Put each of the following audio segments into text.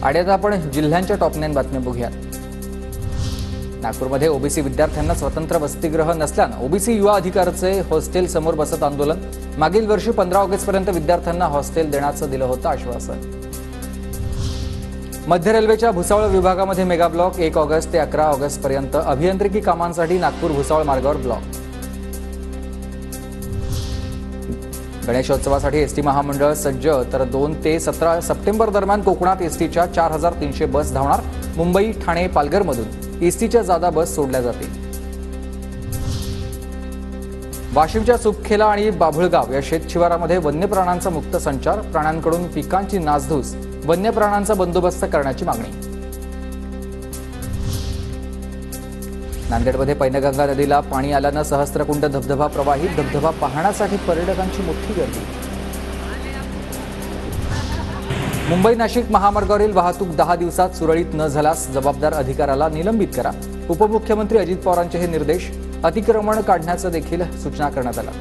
आणि आता आपण जिल्ह्यांच्या टॉप 9 बातम्या बघूया। नागपूरमध्ये ओबीसी विद्यार्थ्यांना स्वतंत्र वसतिगृह नसल्याने ओबीसी युवा अधिकारचे हॉस्टेल समोर बसत आंदोलन। मागील वर्षी 15 ऑगस्टपर्यंत विद्यार्थ्यांना हॉस्टेल देण्याचं दिलं होतं आश्वासन। मध्य रेल्वेच्या भुसावळ विभागामध्ये मेगा ब्लॉक 1 ऑगस्ट ते 11 ऑगस्ट पर्यंत अभियांत्रिकी कामांसाठी नागपूर भुसावळ मार्गावर ब्लॉक। गणेशोत्सवासाठी एसटी महामंडळ सज्ज, तर 2 ते 17 सप्टेंबर दरम्यान कोकणात एसटीच्या 4300 बस धावणार। मुंबई, ठाणे, पालघरमधून एसटीच्या जादा बस सोडल्या जातील। वाशिमच्या सुपखेला आणि बाभुळगाव या शेतशिवारामध्ये वन्य प्राण्यांचा मुक्त संचार। प्राण्यांकडून पिकांची नासधूस, वन्य प्राण्यांचा बंदोबस्त करण्याची मागणी। नांदेडमध्ये पैनगंगा नदीला पाणी आल्यानं सहस्त्रकुंड धबधबा प्रवाहित। धबधबा पाहण्यासाठी पर्यटकांची मोठी गर्दी। मुंबई नाशिक महामार्गावरील वाहतूक 10 दिवसात सुरळीत न झाल्यास जबाबदार अधिकाऱ्याला निलंबित करा। उपमुख्यमंत्री अजित पवारांचे हे निर्देश। अतिक्रमण काढण्याचं देखील सूचना करण्यात आल्या।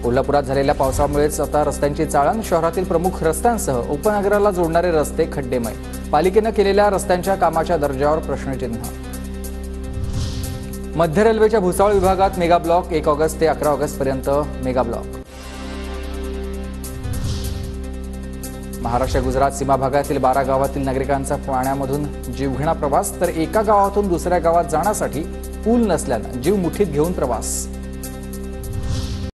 कोल्हापुरात झालेल्या पावसामुळेच आता रस्त्यांची चाळण। शहरातील प्रमुख रस्त्यांसह उपनगराला जोडणारे रस्ते खड्डेमय। पालिकेने केलेल्या रस्त्यांच्या कामाच्या दर्जावर प्रश्नचिन्ह। मध्य रेल्वेच्या भुसावळ विभागात मेगा ब्लॉक 1 ऑगस्ट ते 11 ऑगस्ट पर्यंत मेगा ब्लॉक। महाराष्ट्र गुजरात सीमा भागातील 12 गावातील नागरिकांचा पाण्यामधून जीवघेणा प्रवास, तर एका गावातून दुसऱ्या गावात जाण्यासाठी पूल नसल्याने जीव मुठीत घेऊन प्रवास।